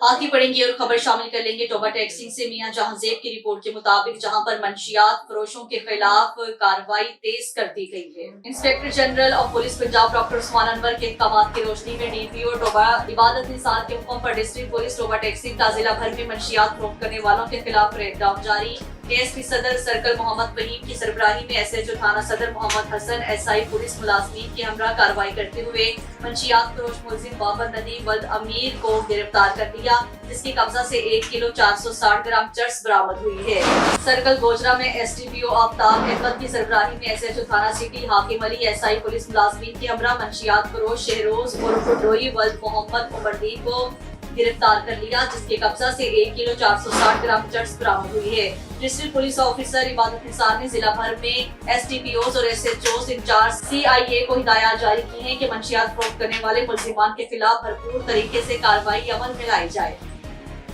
आगे बढ़ेंगे और खबर शामिल कर लेंगे टोबा टैक्सिंग से। मियां जहांजेब की रिपोर्ट के मुताबिक जहां पर मंशियात फरोशों के खिलाफ कार्रवाई तेज कर दी गई है। Inspector general of police Punjab doctor Usman Anwar के अहकाम की रोशनी में डीपीओ टोबा इबादत निसार के हुक्म पर डिस्ट्रिक्ट पुलिस टोबा टैक्सिंग का जिला भर में मंशियात फरोख्त करने वालों के खिलाफ क्रैकडाउन जारी। एएसपी सदर सर्कल मोहम्मद फहीम की सरबराही में एसएचओ थाना सदर मोहम्मद हसन एसआई पुलिस मुलाजमीन के हमरा कार्रवाई करते हुए मंशियात फरोश मुलजिम बाबर नदीम वल्द अमीर को गिरफ्तार कर लिया, जिसके कब्जा से 1 किलो 460 ग्राम चर्स बरामद हुई है। सर्कल गोजरा में एसडीपीओ आफ्ताब अहमद की सरबराही में एसएचओ थाना सिटी हाकिम अली एसआई पुलिस मुलाजमीन के हमरा मंशियात फरोश शहरोज उर्फ डोई वल्द मोहम्मद उमरदीन को गिरफ्तार कर लिया, जिसके कब्जा से 1 किलो 460 ग्राम चर्स बरामद हुई है। डिस्ट्रिक्ट पुलिस ऑफिसर इबादत निसार ने जिला भर में एसडीपीओज और एसएचओज इंचार्ज सीआईए को हिदायत जारी की है कि मंशियात फरोख्त करने वाले मुलजिमान के खिलाफ भरपूर तरीके से कार्रवाई अमल में लाई जाए।